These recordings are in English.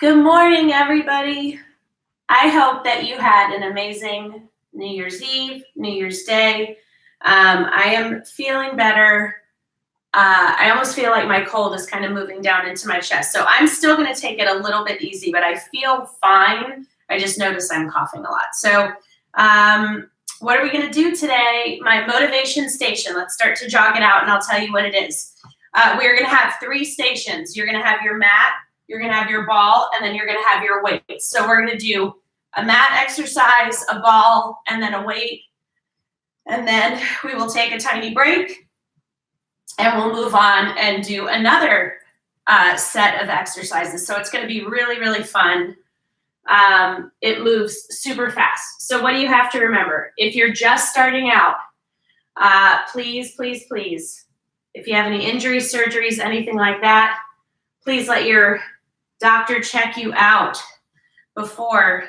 Good morning, everybody. I hope that you had an amazing New Year's Eve, New Year's Day. I am feeling better. I almost feel like my cold is kind of moving down into my chest. So I'm still going to take it a little bit easy, but I feel fine. I just notice I'm coughing a lot. So what are we going to do today? My motivation station. Let's start to jog it out, and I'll tell you what it is. We're going to have 3 stations. You're going to have your mat, you're going to have your ball, and then you're going to have your weights. So we're going to do a mat exercise, a ball, and then a weight. And then we will take a tiny break, and we'll move on and do another set of exercises. So it's going to be really, really fun. It moves super fast. So what do you have to remember? If you're just starting out, please, please, please, if you have any injuries, surgeries, anything like that, please let your doctor check you out before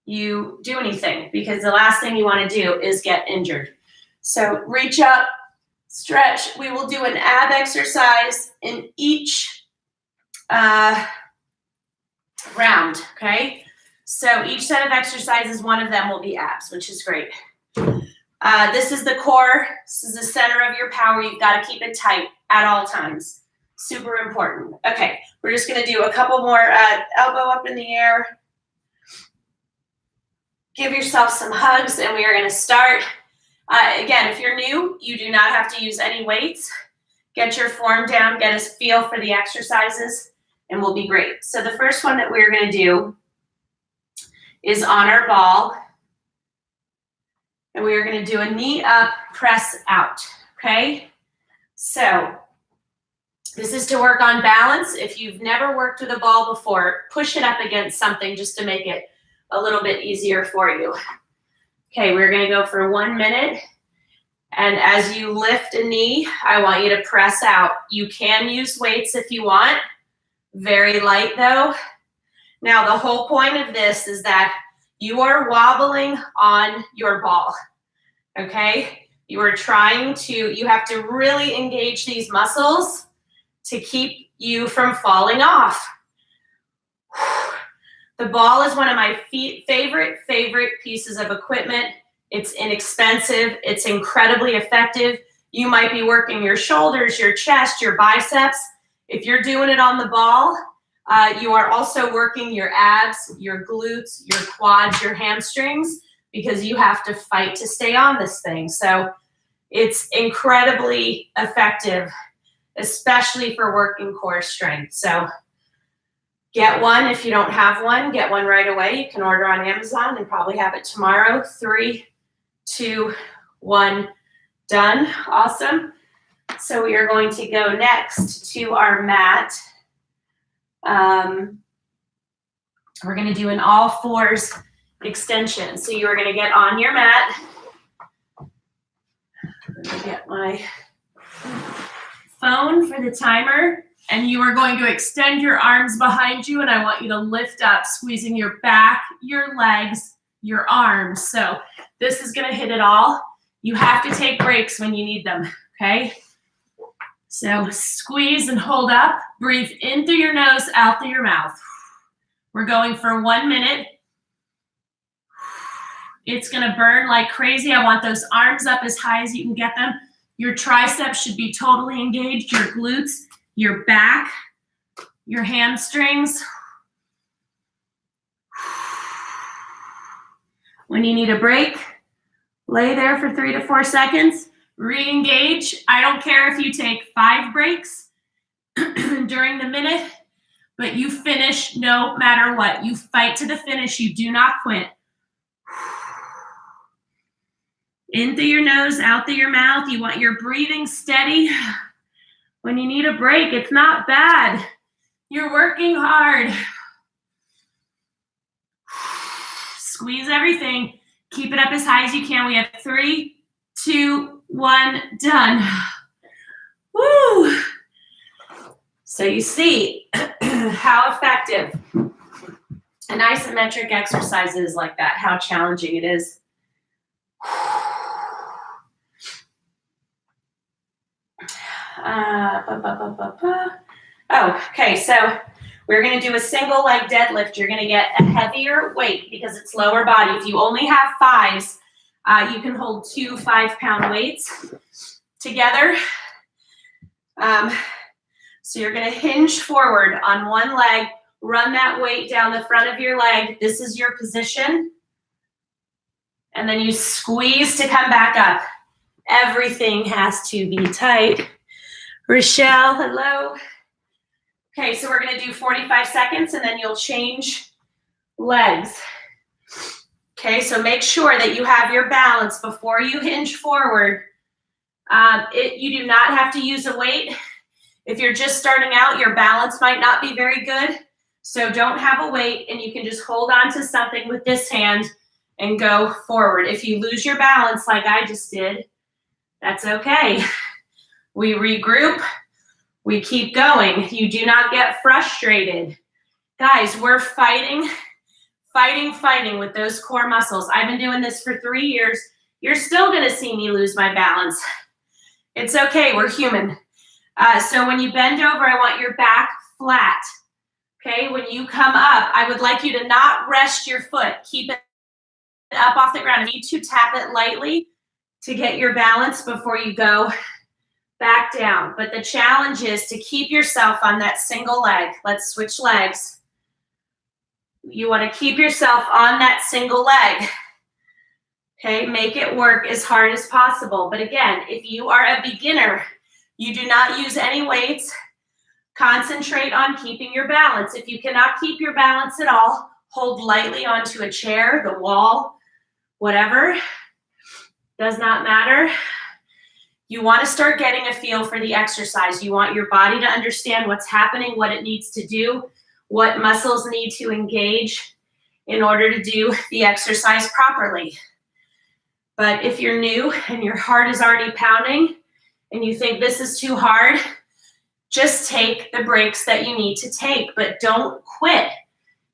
you do anything, because the last thing you want to do is get injured. So reach up, stretch. We will do an ab exercise in each round, okay? So each set of exercises, one of them will be abs, which is great. This is the core. This is the center of your power. You've got to keep it tight at all times. Super important. Okay, we're just going to do a couple more. Elbow up in the air. Give yourself some hugs, and we are going to start. Again, if you're new, you do not have to use any weights. Get your form down, get a feel for the exercises, and we'll be great. So the first one that we're going to do is on our ball. And we are going to do a knee up, press out, okay? So this is to work on balance. If you've never worked with a ball before, push it up against something just to make it a little bit easier for you. Okay, we're going to go for 1 minute. And as you lift a knee, I want you to press out. You can use weights if you want. Very light though. Now the whole point of this is that you are wobbling on your ball, okay? You are you have to really engage these muscles to keep you from falling off. The ball is one of my favorite pieces of equipment. It's inexpensive. It's incredibly effective. You might be working your shoulders, your chest, your biceps. If you're doing it on the ball, you are also working your abs, your glutes, your quads, your hamstrings, because you have to fight to stay on this thing. So it's incredibly effective, especially for working core strength. So get one. If you don't have one, get one right away. You can order on Amazon and probably have it tomorrow. 3, 2, 1, done. Awesome. So we are going to go next to our mat. We're going to do an all fours extension. So you are going to get on your mat. I'm going to get my phone for the timer. And you are going to extend your arms behind you, and I want you to lift up, squeezing your back, your legs, your arms. So this is going to hit it all. You have to take breaks when you need them, okay? So squeeze and hold up. Breathe in through your nose, out through your mouth. We're going for 1 minute. It's going to burn like crazy. I want those arms up as high as you can get them. Your triceps should be totally engaged, your glutes, your back, your hamstrings. When you need a break, lay there for 3 to 4 seconds. Re-engage. I don't care if you take 5 breaks during the minute, but you finish no matter what. You fight to the finish. You do not quit. In through your nose, out through your mouth. You want your breathing steady. When you need a break, it's not bad. You're working hard. Squeeze everything. Keep it up as high as you can. We have 3, 2, 1, done. Woo! So you see how effective an isometric exercise is like that, how challenging it is. Oh, okay, so We're going to do a single leg deadlift. You're going to get a heavier weight because it's lower body. If you only have fives, you can hold 2 5-pound weights together. So you're going to hinge forward on one leg, run that weight down the front of your leg. This is your position. And then you squeeze to come back up. Everything has to be tight. Rochelle, hello. Okay, so we're going to do 45 seconds and then you'll change legs. Okay, so make sure that you have your balance before you hinge forward. You do not have to use a weight. If you're just starting out, your balance might not be very good. So don't have a weight and you can just hold on to something with this hand and go forward. If you lose your balance like I just did, that's okay. We regroup. We keep going. You do not get frustrated. Guys, we're fighting with those core muscles. I've been doing this for 3 years. You're still going to see me lose my balance. It's okay. We're human. So when you bend over, I want your back flat. Okay, when you come up, I would like you to not rest your foot. Keep it up off the ground. You need to tap it lightly to get your balance before you go back down. But the challenge is to keep yourself on that single leg. Let's switch legs. You want to keep yourself on that single leg. Okay, make it work as hard as possible. But again, if you are a beginner, you do not use any weights. Concentrate on keeping your balance. If you cannot keep your balance at all, hold lightly onto a chair, the wall, whatever. Does not matter. You want to start getting a feel for the exercise. You want your body to understand what's happening, what it needs to do, what muscles need to engage in order to do the exercise properly. But if you're new and your heart is already pounding and you think this is too hard, just take the breaks that you need to take, but don't quit.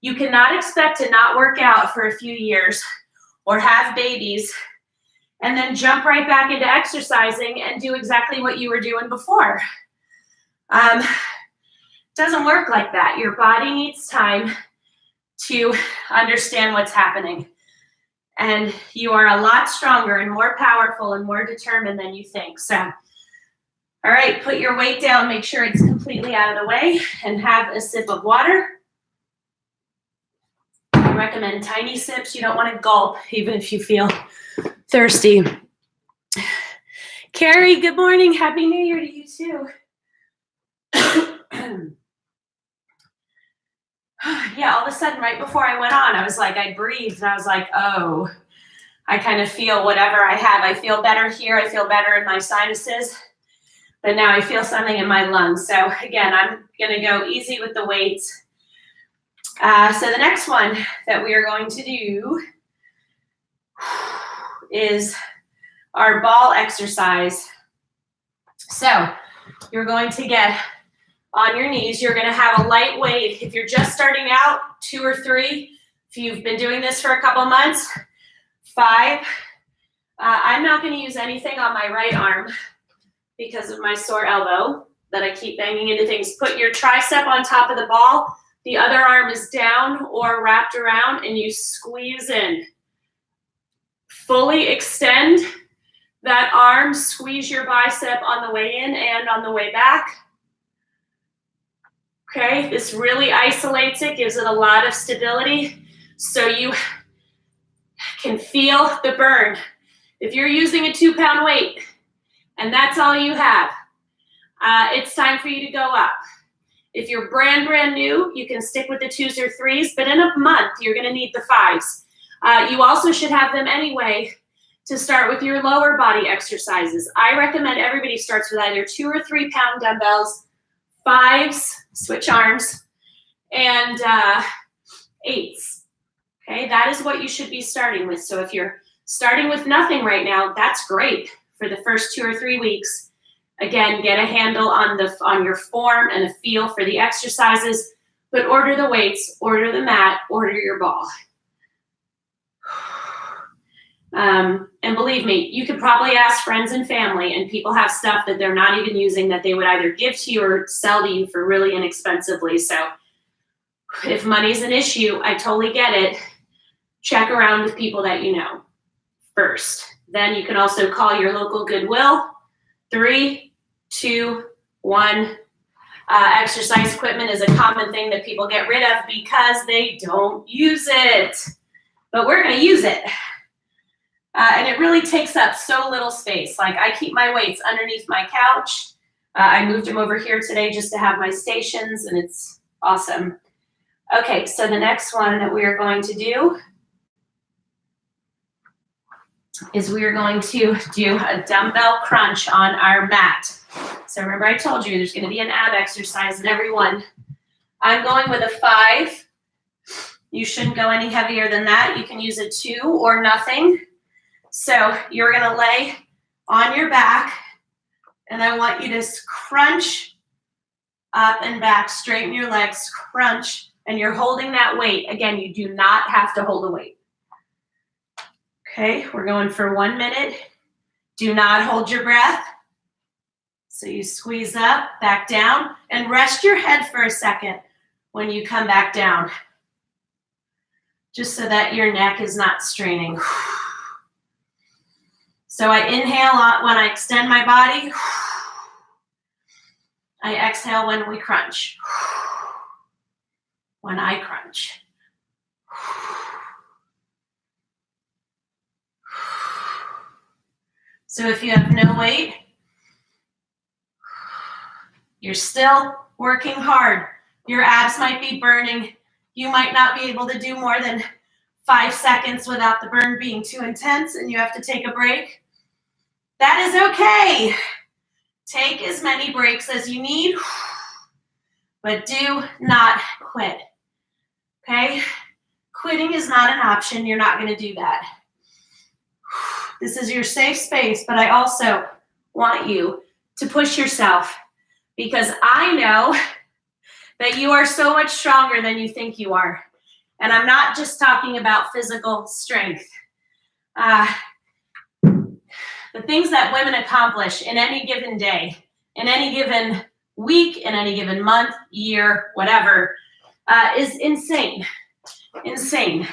You cannot expect to not work out for a few years or have babies and then jump right back into exercising and do exactly what you were doing before. It doesn't work like that. Your body needs time to understand what's happening. And you are a lot stronger and more powerful and more determined than you think. So, all right, put your weight down, make sure it's completely out of the way, and have a sip of water. I recommend tiny sips. You don't want to gulp, even if you feel thirsty. Carrie, good morning. Happy New Year to you too. Yeah, all of a sudden, right before I went on, I was like, I breathed, and I was like, oh, I kind of feel whatever I have. I feel better here. I feel better in my sinuses. But now I feel something in my lungs. So again, I'm going to go easy with the weights. So the next one that we are going to do is our ball exercise. So you're going to get on your knees. You're going to have a light weight. If you're just starting out, 2 or 3. If you've been doing this for a couple months, 5. I'm not going to use anything on my right arm because of my sore elbow that I keep banging into things. Put your tricep on top of the ball. The other arm is down or wrapped around, and you squeeze in. Fully extend that arm. Squeeze your bicep on the way in and on the way back. Okay, this really isolates it, gives it a lot of stability, so you can feel the burn. If you're using a 2-pound weight and that's all you have, it's time for you to go up. If you're brand new, you can stick with the 2s or 3s, but in a month, you're going to need the 5s. You also should have them anyway to start with your lower body exercises. I recommend everybody starts with either 2 or 3 pound dumbbells, 5s, switch arms, and 8s. Okay, that is what you should be starting with. So if you're starting with nothing right now, that's great for the first 2 or 3 weeks. Again, get a handle on your form and a feel for the exercises, but order the weights, order the mat, order your ball. And believe me, you could probably ask friends and family, and people have stuff that they're not even using that they would either give to you or sell to you for really inexpensively. So If money's an issue, I totally get it. Check around with people that you know first. Then you can also call your local Goodwill. 3, 2, 1. Exercise equipment is a common thing that people get rid of because they don't use it. But we're going to use it. And it really takes up so little space. Like, I keep my weights underneath my couch. I moved them over here today just to have my stations, and it's awesome. Okay, so the next one that we are going to do is we are going to do a dumbbell crunch on our mat. So remember, I told you there's going to be an ab exercise in every one. I'm going with a 5. You shouldn't go any heavier than that. You can use a 2 or nothing. So you're going to lay on your back, and I want you to crunch up and back, straighten your legs, crunch, and you're holding that weight. Again, you do not have to hold the weight. Okay, we're going for 1 minute. Do not hold your breath. So you squeeze up, back down, and rest your head for a second when you come back down, just so that your neck is not straining. So I inhale when I extend my body. I exhale when we crunch. When I crunch. So if you have no weight, you're still working hard. Your abs might be burning. You might not be able to do more than 5 seconds without the burn being too intense and you have to take a break. That is okay. Take as many breaks as you need, but do not quit. Okay? Quitting is not an option. You're not going to do that. This is your safe space, but I also want you to push yourself, because I know that you are so much stronger than you think you are. And I'm not just talking about physical strength. The things that women accomplish in any given day, in any given week, in any given month, year, whatever, is insane. Insane.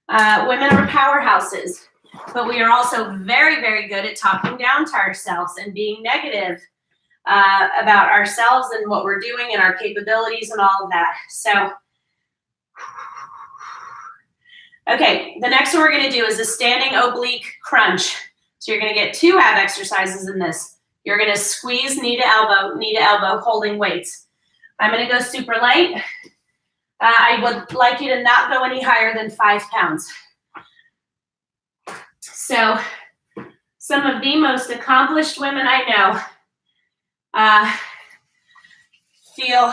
Women are powerhouses, but we are also very, very good at talking down to ourselves and being negative about ourselves and what we're doing and our capabilities and all of that. So, okay, the next one we're going to do is a standing oblique crunch. So you're going to get 2 ab exercises in this. You're going to squeeze knee to elbow, holding weights. I'm going to go super light. I would like you to not go any higher than 5 pounds. So some of the most accomplished women I know feel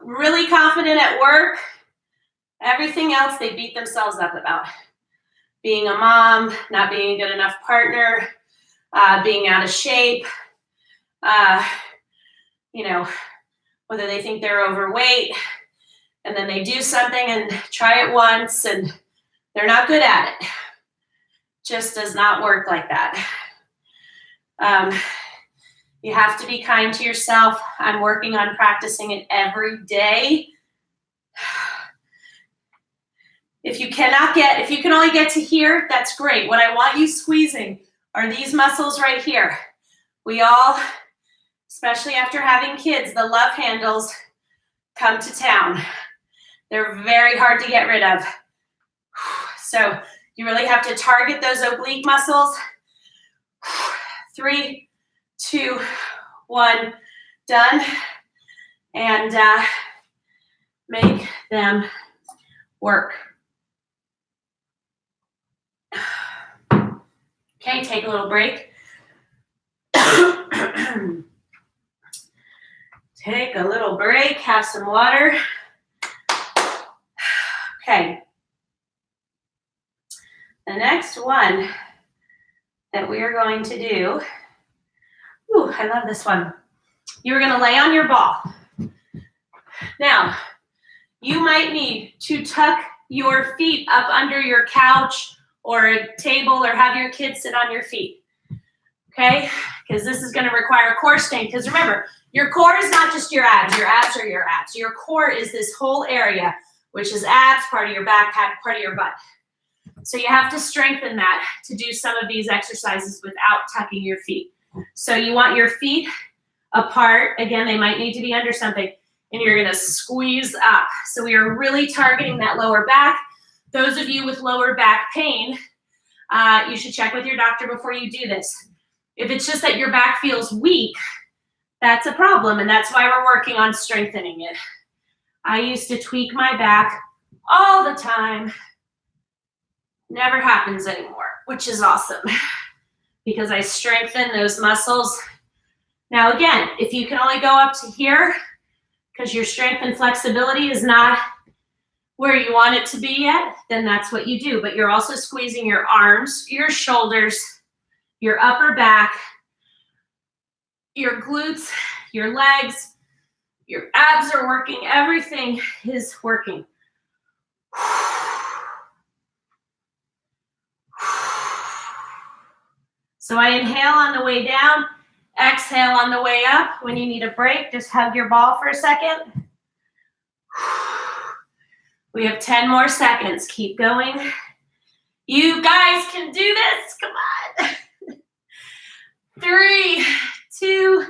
really confident at work. Everything else they beat themselves up about. Being a mom, not being a good enough partner, being out of shape, whether they think they're overweight, and then they do something and try it once and they're not good at it. Just does not work like that. You have to be kind to yourself. I'm working on practicing it every day. If you can only get to here, that's great. What I want you squeezing are these muscles right here. We all, especially after having kids, the love handles come to town. They're very hard to get rid of. So you really have to target those oblique muscles. 3, 2, 1, done. And make them work. Okay, take a little break. Take a little break, have some water. Okay. The next one that we are going to do, I love this one. You're going to lay on your ball. Now, you might need to tuck your feet up under your couch or a table or have your kids sit on your feet. okay? Because this is gonna require core strength. Because remember, your core is not just your abs are your abs. Your core is this whole area, which is abs, part of your back, part of your butt. So you have to strengthen that to do some of these exercises without tucking your feet. So you want your feet apart. Again, they might need to be under something, and you're gonna squeeze up. So we are really targeting that lower back. Those of you with lower back pain, you should check with your doctor before you do this. If it's just that your back feels weak, that's a problem, and that's why we're working on strengthening it. I used to tweak my back all the time. Never happens anymore, which is awesome because I strengthen those muscles. Now again, if you can only go up to here because your strength and flexibility is not where you want it to be yet, then that's what you do. But you're also squeezing your arms, your shoulders, your upper back, your glutes, your legs, your abs are working, everything is working. So I inhale on the way down, exhale on the way up. When you need a break, just hug your ball for a second. We have 10 more seconds. Keep going. You guys can do this. Come on. 3, 2,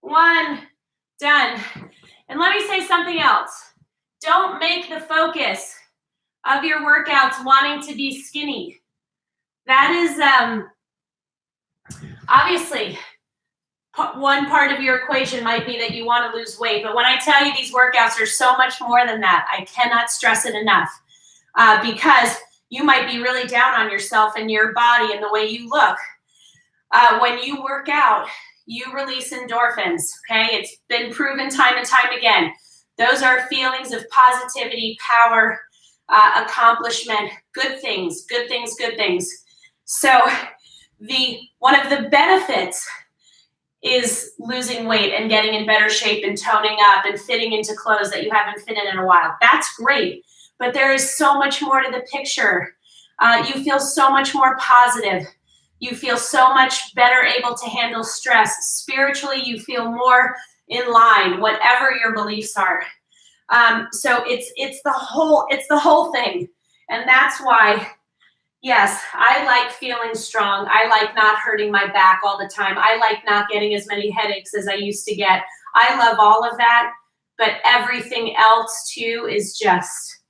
1, done. And let me say something else. Don't make the focus of your workouts wanting to be skinny. That is obviously one part of your equation might be that you want to lose weight. But when I tell you these workouts are so much more than that, I cannot stress it enough because you might be really down on yourself and your body and the way you look. When you work out, you release endorphins, okay? It's been proven time and time again. Those are feelings of positivity, power, accomplishment, good things, good things, good things. So one of the benefits is losing weight and getting in better shape and toning up and fitting into clothes that you haven't fit in a while. That's great, but there is so much more to the picture. You feel so much more positive. You feel so much better able to handle stress. Spiritually, you feel more in line, whatever your beliefs are. So it's the whole thing. And that's why, yes, I like feeling strong. I like not hurting my back all the time. I like not getting as many headaches as I used to get. I love all of that, but everything else too is just,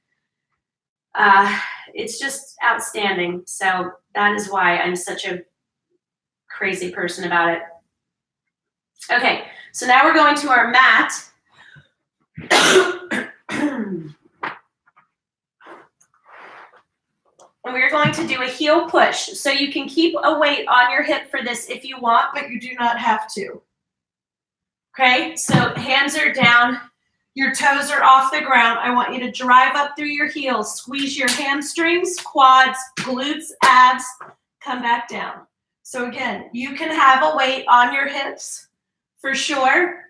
it's just outstanding. So that is why I'm such a crazy person about it. Okay, so now we're going to our mat. And we're going to do a heel push. So you can keep a weight on your hip for this if you want, but you do not have to. Okay, so hands are down, your toes are off the ground. I want you to drive up through your heels, squeeze your hamstrings, quads, glutes, abs, come back down. So again, you can have a weight on your hips for sure.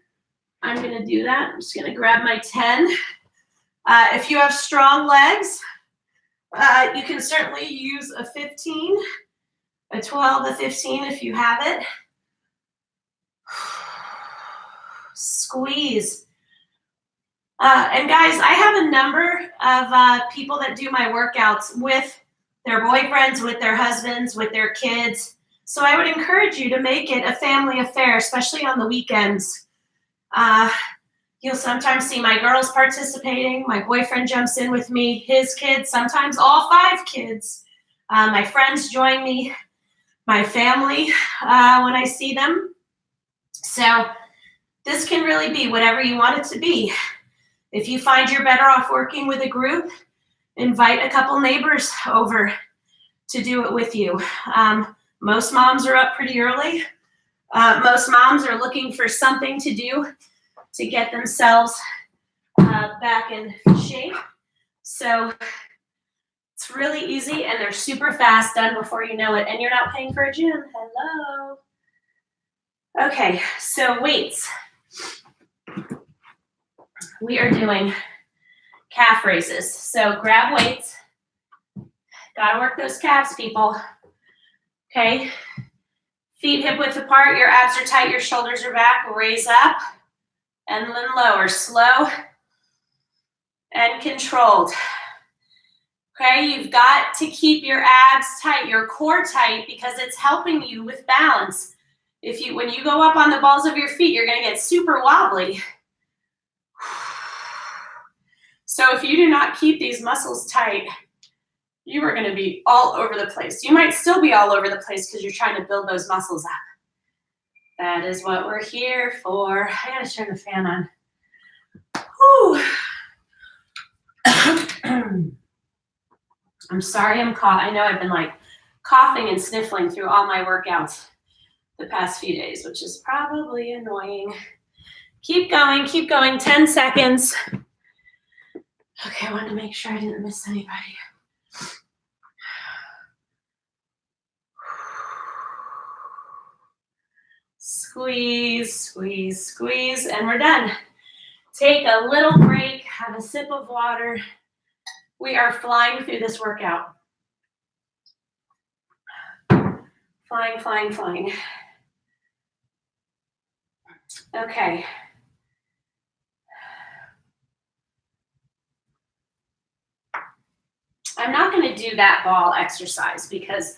I'm gonna do that. I'm just gonna grab my 10. If you have strong legs, you can certainly use a 15, a 12, a 15 if you have it. Squeeze. And guys, I have a number of people that do my workouts with their boyfriends, with their husbands, with their kids. So I would encourage you to make it a family affair, especially on the weekends. You'll sometimes see my girls participating. My boyfriend jumps in with me, his kids, sometimes all 5 kids. My friends join me, my family when I see them. So this can really be whatever you want it to be. If you find you're better off working with a group, invite a couple neighbors over to do it with you. Most moms are up pretty early. Most moms are looking for something to do to get themselves back in shape. So it's really easy and they're super fast, done before you know it, and you're not paying for a gym. Hello. Okay, so weights. We are doing calf raises. So grab weights. Gotta work those calves, people. Okay. Feet hip width apart, your abs are tight, your shoulders are back. Raise up and then lower, slow and controlled. Okay, you've got to keep your abs tight, your core tight, because it's helping you with balance. When you go up on the balls of your feet, you're gonna get super wobbly. So if you do not keep these muscles tight, you are gonna be all over the place. You might still be all over the place because you're trying to build those muscles up. That is what we're here for. I gotta turn the fan on. Whew. I'm sorry I'm coughing. I know I've been like coughing and sniffling through all my workouts the past few days, which is probably annoying. Keep going, 10 seconds. Okay, I wanted to make sure I didn't miss anybody. Squeeze, squeeze, squeeze, and we're done. Take a little break, have a sip of water. We are flying through this workout. Flying, flying, flying. Okay. I'm not going to do that ball exercise because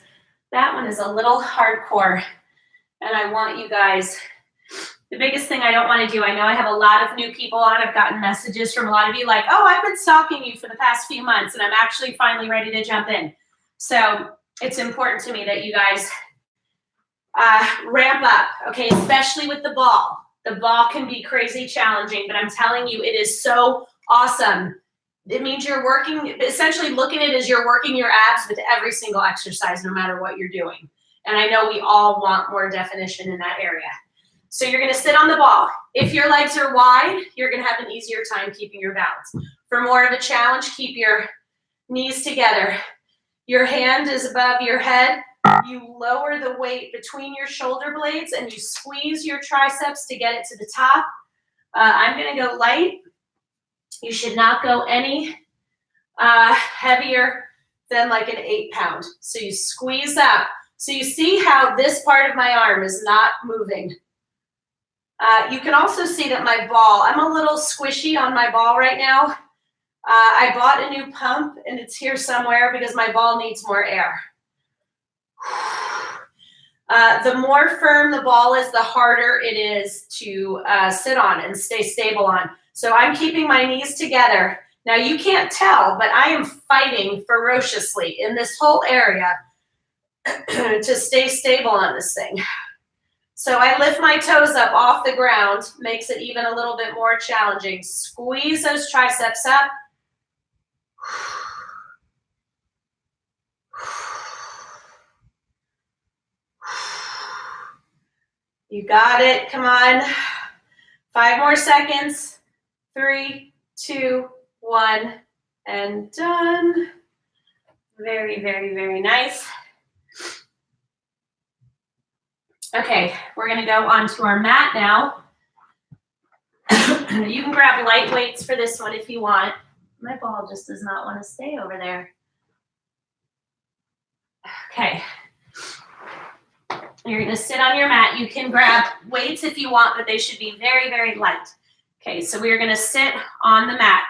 that one is a little hardcore, and I want you guys, the biggest thing I don't want to do, I know I have a lot of new people on. I've gotten messages from a lot of you like, oh, I've been stalking you for the past few months, and I'm actually finally ready to jump in. So it's important to me that you guys ramp up, okay, especially with the ball. The ball can be crazy challenging, but I'm telling you, it is so awesome. It means you're working, essentially look at it as you're working your abs with every single exercise, no matter what you're doing. And I know we all want more definition in that area. So you're gonna sit on the ball. If your legs are wide, you're gonna have an easier time keeping your balance. For more of a challenge, keep your knees together. Your hand is above your head. You lower the weight between your shoulder blades and you squeeze your triceps to get it to the top. I'm gonna go light. You should not go any heavier than like an 8-pound. So you squeeze up. So you see how this part of my arm is not moving. You can also see that my ball, I'm a little squishy on my ball right now. I bought a new pump and it's here somewhere because my ball needs more air. The more firm the ball is, the harder it is to sit on and stay stable on. So I'm keeping my knees together. Now you can't tell, but I am fighting ferociously in this whole area to stay stable on this thing. So I lift my toes up off the ground, makes it even a little bit more challenging. Squeeze those triceps up. You got it, come on. 5 more seconds. 3, 2, 1, and done. Very, very, very nice. Okay, we're gonna go onto our mat now. You can grab light weights for this one if you want. My ball just does not want to stay over there. Okay. You're gonna sit on your mat. You can grab weights if you want, but they should be very, very light. Okay, so we're gonna sit on the mat.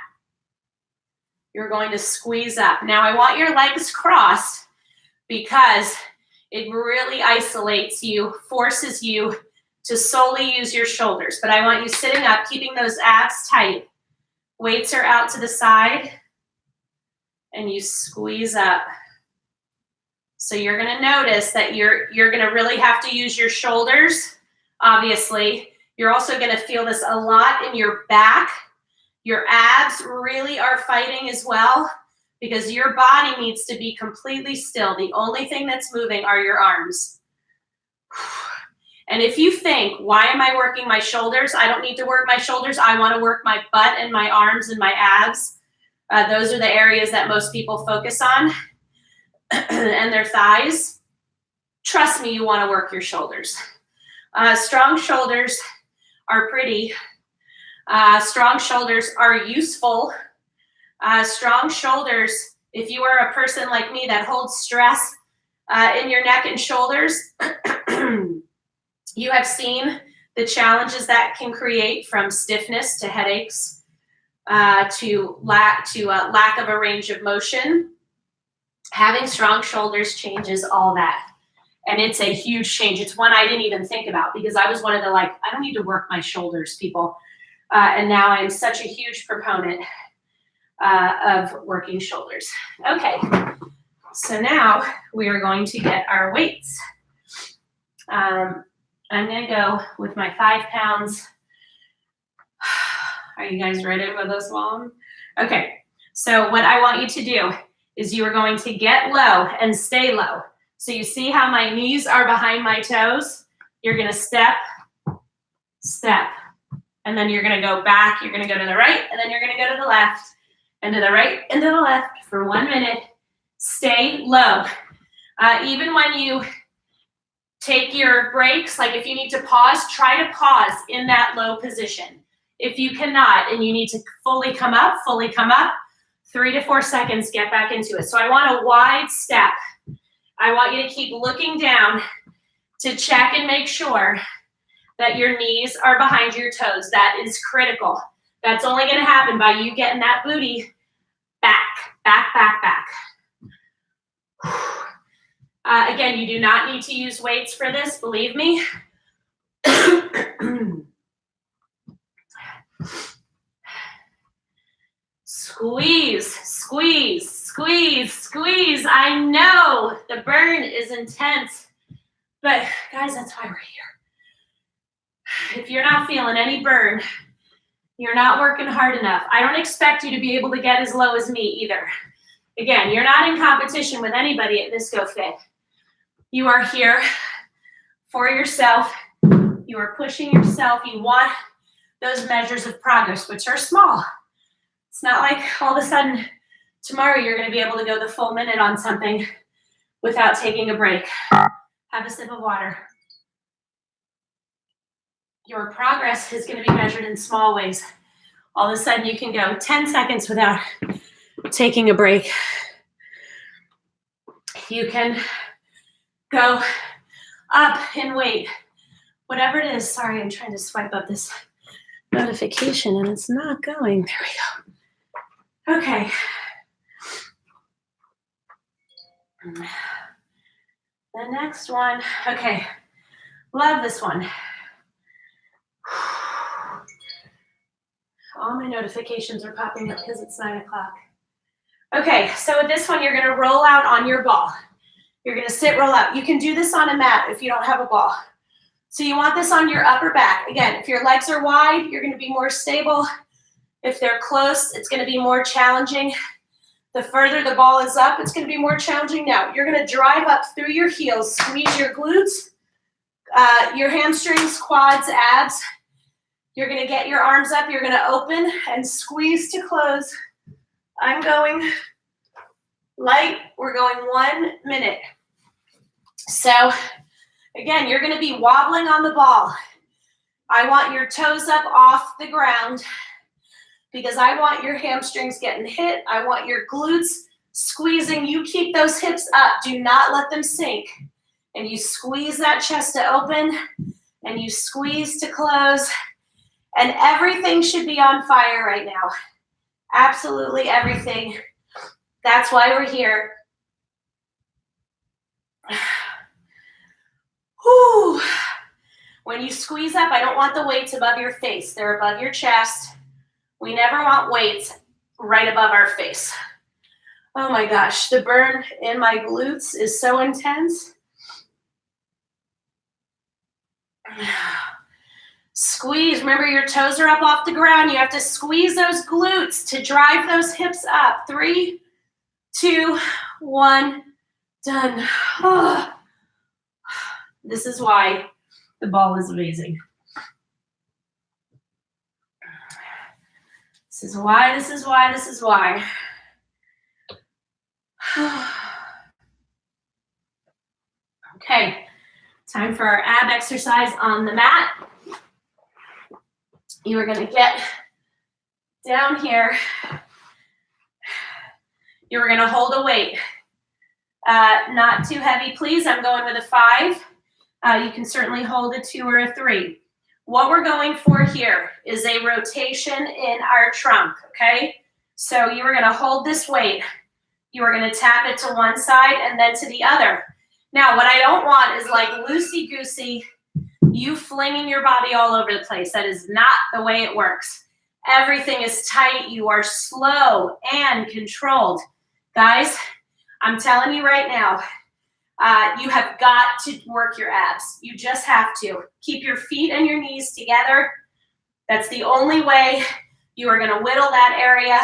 You're going to squeeze up. Now I want your legs crossed because it really isolates you, forces you to solely use your shoulders. But I want you sitting up, keeping those abs tight. Weights are out to the side, and you squeeze up. So you're gonna notice that you're gonna really have to use your shoulders, obviously. You're also gonna feel this a lot in your back. Your abs really are fighting as well because your body needs to be completely still. The only thing that's moving are your arms. And if you think, why am I working my shoulders? I don't need to work my shoulders. I want to work my butt and my arms and my abs. Those are the areas that most people focus on. And their thighs. Trust me, you want to work your shoulders. Strong shoulders are pretty. Strong shoulders are useful. Strong shoulders, if you are a person like me that holds stress in your neck and shoulders, You have seen the challenges that can create, from stiffness to headaches, to lack of a range of motion. Having strong shoulders changes all that. And it's a huge change. It's one I didn't even think about, because I was one of the, like, I don't need to work my shoulders people. And now I'm such a huge proponent of working shoulders. Okay, so now we are going to get our weights. I'm gonna go with my 5 pounds. Are you guys ready for this one? Okay, so what I want you to do is you are going to get low and stay low. So you see how my knees are behind my toes? You're gonna step, step, and then you're gonna go back, you're gonna go to the right, and then you're gonna go to the left, and to the right, and to the left for 1 minute. Stay low. Even when you take your breaks, like if you need to pause, try to pause in that low position. If you cannot, and you need to fully come up, 3 to 4 seconds, get back into it. So I want a wide step. I want you to keep looking down to check and make sure that your knees are behind your toes. That is critical. That's only going to happen by you getting that booty back, back, back, back. Again, you do not need to use weights for this, believe me. Squeeze, squeeze, squeeze, squeeze. I know the burn is intense, but guys, that's why we're here. If you're not feeling any burn, you're not working hard enough. I don't expect you to be able to get as low as me either. Again, you're not in competition with anybody at Visco Fit. You are here for yourself. You are pushing yourself. You want those measures of progress, which are small. It's not like all of a sudden tomorrow you're going to be able to go the full minute on something without taking a break. Have a sip of water. Your progress is going to be measured in small ways. All of a sudden you can go 10 seconds without taking a break. You can go up in weight, whatever it is. Sorry, I'm trying to swipe up this notification and it's not going. There we go. Okay. The next one. Okay. Love this one. All my notifications are popping up because it's 9 o'clock. Okay, so with this one, you're going to roll out on your ball. You're going to sit, roll out. You can do this on a mat if you don't have a ball. So you want this on your upper back. Again, if your legs are wide, you're going to be more stable. If they're close, it's going to be more challenging. The further the ball is up, it's going to be more challenging. Now, you're going to drive up through your heels, squeeze your glutes, your hamstrings, quads, abs. You're going to get your arms up. You're going to open and squeeze to close. I'm going light. We're going 1 minute. So again, you're going to be wobbling on the ball. I want your toes up off the ground because I want your hamstrings getting hit. I want your glutes squeezing. You keep those hips up. Do not let them sink. And you squeeze that chest to open and you squeeze to close. And everything should be on fire right now. Absolutely everything. That's why we're here. Whew. When you squeeze up, I don't want the weights above your face. They're above your chest. We never want weights right above our face. Oh my gosh, the burn in my glutes is so intense. Squeeze. Remember, your toes are up off the ground. You have to squeeze those glutes to drive those hips up. 3, 2, 1, done. Oh. This is why the ball is amazing. This is why, this is why, this is why. Okay, time for our ab exercise on the mat. You are going to get down here. You are going to hold a weight. Not too heavy, please. I'm going with a 5. You can certainly hold a 2 or a 3. What we're going for here is a rotation in our trunk, okay? So you are gonna hold this weight. You are gonna tap it to one side and then to the other. Now, what I don't want is like loosey-goosey, you flinging your body all over the place. That is not the way it works. Everything is tight. You are slow and controlled. Guys, I'm telling you right now, you have got to work your abs. You just have to. Keep your feet and your knees together. That's the only way you are gonna whittle that area,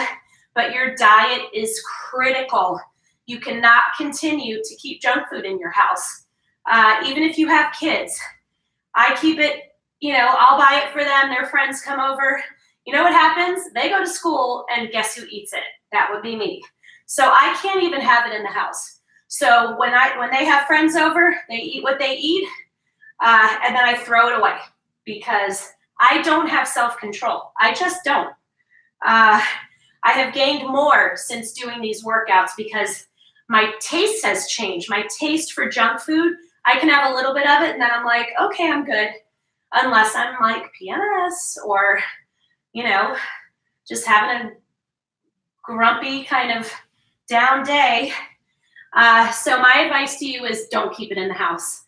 but your diet is critical. You cannot continue to keep junk food in your house. Even if you have kids, I keep it, I'll buy it for them. Their friends come over. You know what happens? They go to school and guess who eats it? That would be me. So I can't even have it in the house. So when they have friends over, they eat what they eat, and then I throw it away because I don't have self-control. I just don't. I have gained more since doing these workouts because my taste has changed. My taste for junk food, I can have a little bit of it and then I'm like, okay, I'm good. Unless I'm like PMS or, just having a grumpy kind of down day. So my advice to you is don't keep it in the house.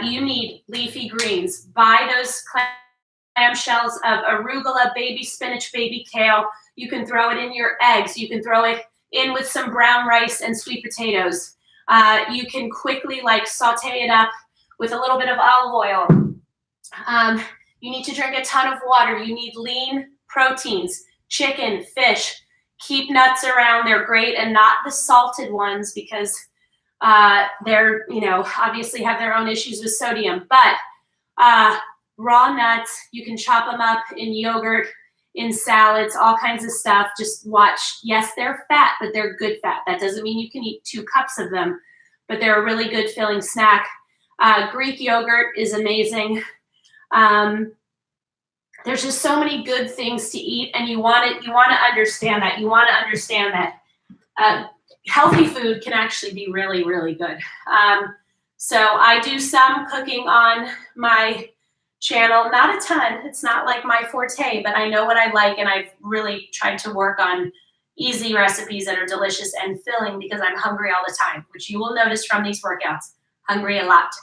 You need leafy greens. Buy those clamshells of arugula, baby spinach, baby kale. You can throw it in your eggs. You can throw it in with some brown rice and sweet potatoes. You can quickly saute it up with a little bit of olive oil. You need to drink a ton of water. You need lean proteins, chicken, fish. Keep nuts around. They're great, and not the salted ones because they're, obviously have their own issues with sodium. But raw nuts, you can chop them up in yogurt, in salads, all kinds of stuff. Just watch. Yes, they're fat, but they're good fat. That doesn't mean you can eat 2 cups of them, but they're a really good filling snack. Greek yogurt is amazing. There's just so many good things to eat, and you want to understand that. You want to understand that healthy food can actually be really, really good. So I do some cooking on my channel, not a ton. It's not like my forte, but I know what I like, and I've really tried to work on easy recipes that are delicious and filling because I'm hungry all the time, which you will notice from these workouts, hungry a lot.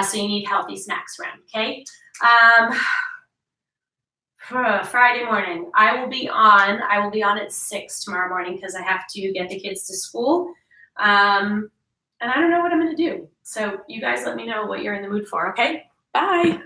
So you need healthy snacks around, okay? Friday morning, I will be on at 6 tomorrow morning because I have to get the kids to school. And I don't know what I'm going to do. So you guys let me know what you're in the mood for, okay? Bye.